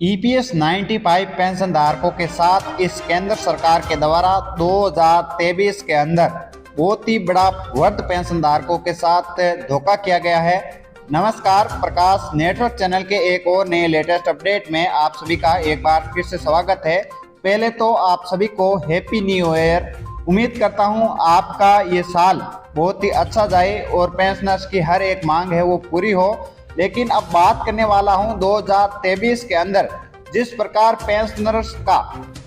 EPS 95 pension धारकों के साथ इस केंद्र सरकार के द्वारा 2023 के अंदर बहुत ही बड़ा वृद्ध पेंशन धारकों के साथ धोखा किया गया है। नमस्कार, प्रकाश नेटवर्क चैनल के एक और नए लेटेस्ट अपडेट में आप सभी का एक बार फिर से स्वागत है। पहले तो आप सभी को हैप्पी न्यू ईयर। उम्मीद करता हूं आपका ये साल बहुत ही अच्छा जाए और पेंशनर्स की हर एक मांग है वो पूरी हो। लेकिन अब बात करने वाला हूं 2023 के अंदर जिस प्रकार पेंशनर्स का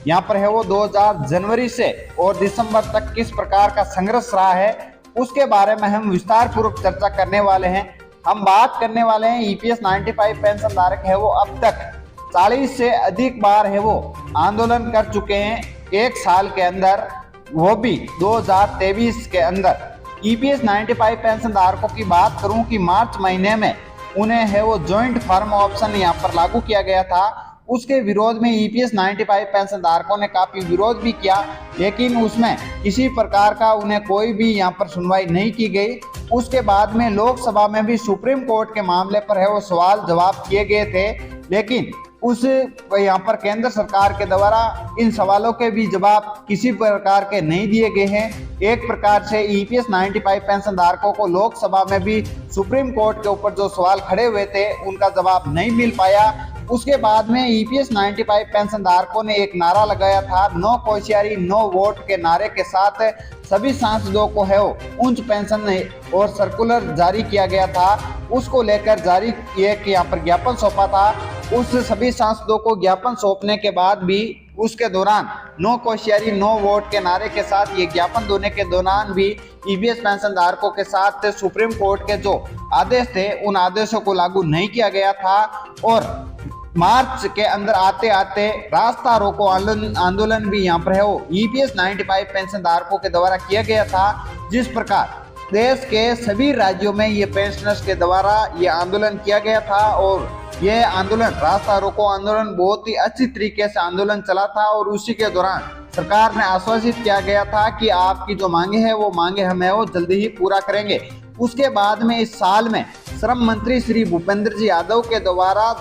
यहाँ पर है वो 2000 जनवरी से और दिसंबर तक किस प्रकार का संघर्ष रहा है उसके बारे में हम विस्तार पूर्वक चर्चा करने वाले हैं। हम बात करने वाले हैं ईपीएस 95 पेंशन धारक है वो अब तक 40 से अधिक बार है वो आंदोलन कर चुके हैं एक साल के अंदर, वो भी 2023 के अंदर। ईपीएस 95 पेंशन धारकों की बात करूं कि मार्च महीने में उन्हें है वो जॉइंट फार्म ऑप्शन यहाँ पर लागू किया गया था। उसके विरोध में ईपीएस 95 पेंशन धारकों ने काफी विरोध भी किया, लेकिन उसमें किसी प्रकार का उन्हें कोई भी यहाँ पर सुनवाई नहीं की गई। उसके बाद में लोकसभा में भी सुप्रीम कोर्ट के मामले पर है वो सवाल जवाब किए गए थे, लेकिन उस यहाँ पर केंद्र सरकार के द्वारा इन सवालों के भी जवाब किसी प्रकार के नहीं दिए गए हैं। एक प्रकार से ईपीएस 95 पेंशन धारकों को लोकसभा में भी सुप्रीम कोर्ट के ऊपर जो सवाल खड़े हुए थे उनका जवाब नहीं मिल पाया। उसके बाद में ईपीएस 95 पेंशन धारकों ने एक नारा लगाया था, नो कोश्यारी नो वोट के नारे के साथ सभी सांसदों को है उच्च पेंशन और सर्कुलर जारी किया गया था। उसको लेकर जारी एक यहाँ पर ज्ञापन सौंपा था। उस सभी सांसदों को ज्ञापन सौंपने के बाद भी उसके दौरान नो कोश्यारी नो वोट के नारे के साथ ये ज्ञापन देने के दौरान भी ईपीएस पेंशन धारकों के साथ सुप्रीम कोर्ट के जो आदेश थे उन आदेशों को लागू नहीं किया गया था। और मार्च के अंदर आते आते रास्ता रोको आंदोलन भी यहाँ पर है वो ईपीएस 95 पेंशन धारकों के द्वारा किया गया था। जिस प्रकार देश के सभी राज्यों में ये पेंशनर्स के द्वारा ये आंदोलन किया गया था और ये आंदोलन रास्ता रोको आंदोलन बहुत ही अच्छी तरीके से आंदोलन चला था। और उसी के दौरान सरकार ने आश्वासित किया गया था कि आपकी जो मांगे हैं वो मांगे हम है वो जल्दी ही पूरा करेंगे। उसके बाद में इस साल में श्रम मंत्री श्री भूपेंद्र जी यादव के द्वारा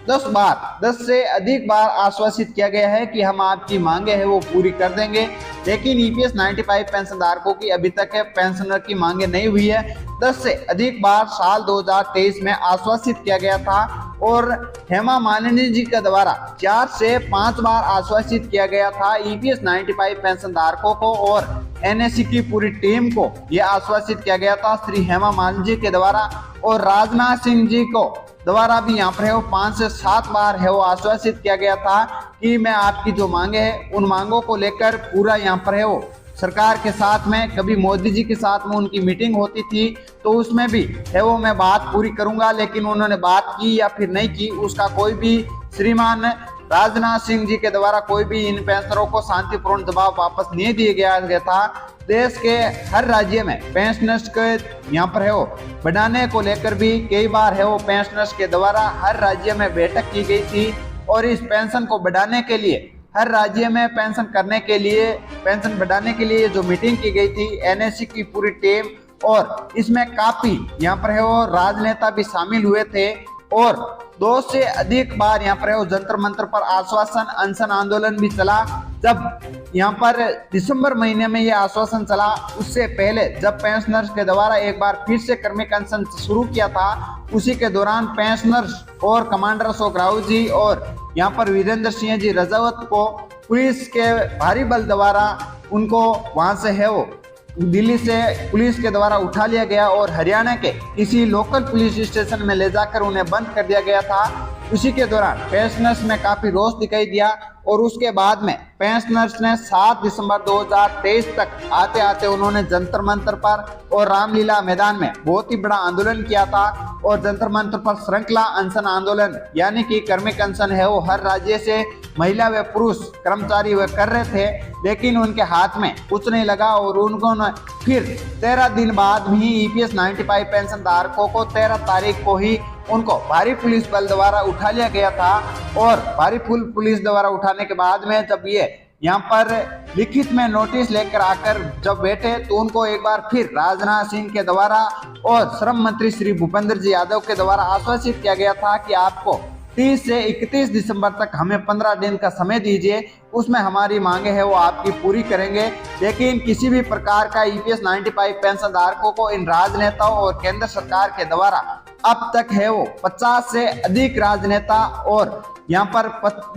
10 से अधिक बार आश्वासित किया गया है कि हम आपकी मांगे है वो पूरी कर देंगे, लेकिन ईपीएस 95 पेंशन धारकों की अभी तक पेंशनर की मांगे नहीं हुई है। 10 से अधिक बार साल 2023 में आश्वासित किया गया था और हेमा मालिनी जी के द्वारा 4 से 5 बार आश्वासित किया गया था ईपीएस 95 पेंशन धारकों को और एनएससी की पूरी टीम को यह आश्वासित किया गया था श्री हेमा मालिनी जी के द्वारा। और राजनाथ सिंह जी को द्वारा भी यहाँ पर है वो 5 से 7 बार है वो आश्वासित किया गया था कि मैं आपकी जो मांगे हैं उन मांगों को लेकर पूरा यहाँ पर है वो सरकार के साथ में, कभी मोदी जी के साथ में उनकी मीटिंग होती थी तो उसमें भी है वो मैं बात पूरी करूंगा, लेकिन उन्होंने बात की या फिर नहीं की उसका कोई भी श्रीमान राजनाथ सिंह जी के द्वारा कोई भी इन पेंशनरों को शांतिपूर्ण जवाब वापस नहीं दिया गया था। देश के हर राज्य में पेंशनर्स के यहाँ पर है वो बढ़ाने को लेकर भी कई बार है वो पेंशनर्स के द्वारा हर राज्य में बैठक की गई थी और इस पेंशन को बढ़ाने के लिए हर राज्य में पेंशन बढ़ाने के लिए जो मीटिंग की गई थी एनएससी की पूरी टीम, और इसमें काफी यहाँ पर है वो राजनेता भी शामिल हुए थे और 2 से अधिक बार यहाँ पर है वो जंतर मंतर पर आश्वासन अनशन आंदोलन भी चला। जब यहाँ पर दिसंबर महीने में ये आश्वासन चला, उससे पहले जब पेंशनर्स के द्वारा एक बार फिर से कर्मिक अनशन शुरू किया था, उसी के दौरान पेंशनर्स और कमांडर अशोक राव जी और यहाँ पर वीरेंद्र सिंह जी रजावत को पुलिस के भारी बल द्वारा उनको वहां से है वो दिल्ली से पुलिस के द्वारा उठा लिया गया और हरियाणा के किसी लोकल पुलिस स्टेशन में ले जाकर उन्हें बंद कर दिया गया था। उसी के दौरान पेंशनर्स में काफी रोष दिखाई दिया और उसके बाद में पेंशनर्स ने 7 दिसंबर 2023 तक आते आते उन्होंने जंतर मंतर पर और रामलीला मैदान में बहुत ही बड़ा आंदोलन किया था। और जंतर मंतर पर श्रृंखला अनशन आंदोलन यानी कि कर्मिक अनशन है वो हर राज्य से महिला व पुरुष कर्मचारी वे कर रहे थे, लेकिन उनके हाथ में कुछ नहीं लगा और उन्होंने फिर 13 दिन बाद भी ईपीएस 95 पेंशन धारकों को 13 तारीख को ही उनको भारी पुलिस बल द्वारा उठा लिया गया था। और भारी पुलिस द्वारा उठाने के बाद में जब ये यहाँ पर लिखित में नोटिस लेकर आकर जब बैठे तो उनको एक बार फिर राजनाथ सिंह के द्वारा और श्रम मंत्री श्री भूपेंद्र जी यादव के द्वारा आश्वासित किया गया था कि आपको 30 से 31 दिसंबर तक हमें 15 दिन का समय दीजिए, उसमें हमारी मांगे है वो आपकी पूरी करेंगे। लेकिन किसी भी प्रकार का ईपीएस 95 पेंशन धारकों को इन राजनेताओं और केंद्र सरकार के द्वारा अब तक है वो 50 से अधिक राजनेता और यहाँ पर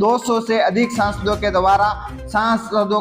200 से अधिक सांसदों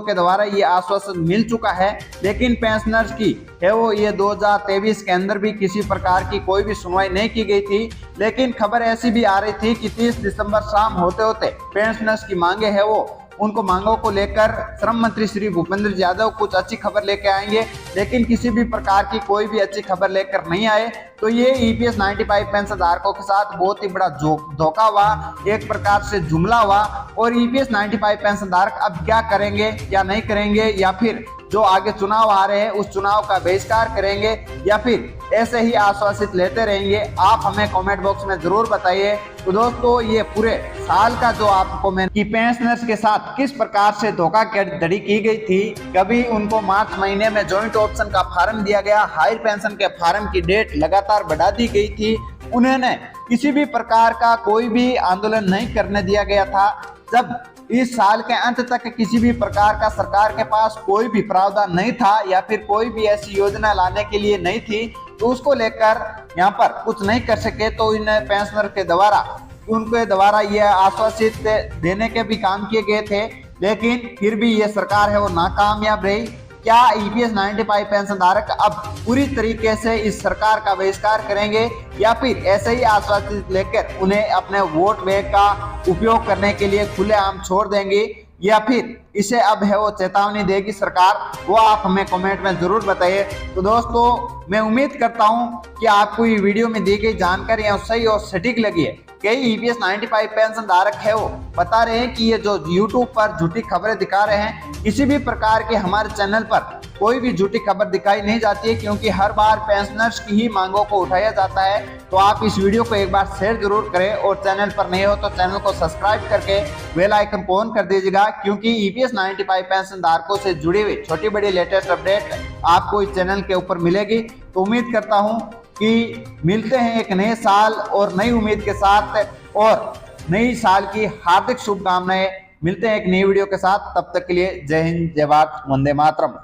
के द्वारा ये आश्वासन मिल चुका है। लेकिन पेंशनर्स की है वो ये 2023 के अंदर भी किसी प्रकार की कोई भी सुनवाई नहीं की गई थी। लेकिन खबर ऐसी भी आ रही थी कि 30 दिसंबर शाम होते होते पेंशनर्स की मांगे है वो उनको मांगों को लेकर श्रम मंत्री श्री भूपेंद्र यादव कुछ अच्छी खबर लेकर आएंगे। लेकिन किसी भी प्रकार की कोई भी अच्छी खबर लेकर नहीं आए तो ये ईपीएस 95 पेंशन धारकों के साथ बहुत ही बड़ा धोखा हुआ, एक प्रकार से जुमला हुआ। और ईपीएस 95 पेंशन धारक अब क्या करेंगे या नहीं करेंगे, या फिर जो आगे चुनाव आ रहे हैं उस चुनाव का बहिष्कार करेंगे या फिर ऐसे ही आश्वासित लेते रहेंगे, आप हमें कमेंट बॉक्स में जरूर बताइए। तो दोस्तों ये पूरे साल का जो आपको मैंने पेंशनर्स के साथ किस प्रकार से धोखाधड़ी की गई थी, कभी उनको मार्च महीने में जॉइंट ऑप्शन का फार्म दिया गया, हायर पेंशन के फार्म की डेट लगातार बढ़ा दी गई थी, उन्हें किसी भी प्रकार का कोई भी आंदोलन नहीं करने दिया गया था। जब इस साल के अंत तक किसी भी प्रकार का सरकार के पास कोई भी प्रावधान नहीं था या फिर कोई भी ऐसी योजना लाने के लिए नहीं थी, तो उसको लेकर यहाँ पर कुछ नहीं कर सके। तो इन पेंशनर के द्वारा उनके द्वारा यह आश्वासित देने के भी काम किए गए थे, लेकिन फिर भी ये सरकार है वो नाकामयाब रही। क्या ईपीएस 95 पेंशन धारक अब पूरी तरीके से इस सरकार का बहिष्कार करेंगे या फिर ऐसे ही आश्वासित लेकर उन्हें अपने वोट बैंक का उपयोग करने के लिए खुलेआम छोड़ देंगे, या फिर इसे अब है वो चेतावनी देगी सरकार, वो आप हमें कमेंट में जरूर बताइए। तो दोस्तों मैं उम्मीद करता हूं कि आपको ये वीडियो में दी गई जानकारी सही और सटीक लगी है। कई ईपीएस 95 पेंशन धारक है वो बता रहे हैं कि ये जो यूट्यूब पर झूठी खबरें दिखा रहे हैं, किसी भी प्रकार के हमारे चैनल पर कोई भी झूठी खबर दिखाई नहीं जाती है, क्योंकि हर बार पेंशनर्स की ही मांगों को उठाया जाता है। तो आप इस वीडियो को एक बार शेयर जरूर करें और चैनल पर नए हो तो चैनल को सब्सक्राइब करके बेल आइकन को ऑन कर दीजिएगा, क्योंकि ईपीएस 95 पेंशन धारकों से जुड़ी हुई छोटी बड़ी लेटेस्ट अपडेट आपको इस चैनल के ऊपर मिलेगी। तो उम्मीद करता हूं कि मिलते हैं एक नए साल और नई उम्मीद के साथ, और नई साल की हार्दिक शुभकामनाएं। मिलते हैं एक नई वीडियो के साथ, तब तक के लिए जय हिंद, जय भारत, वंदे मातरम।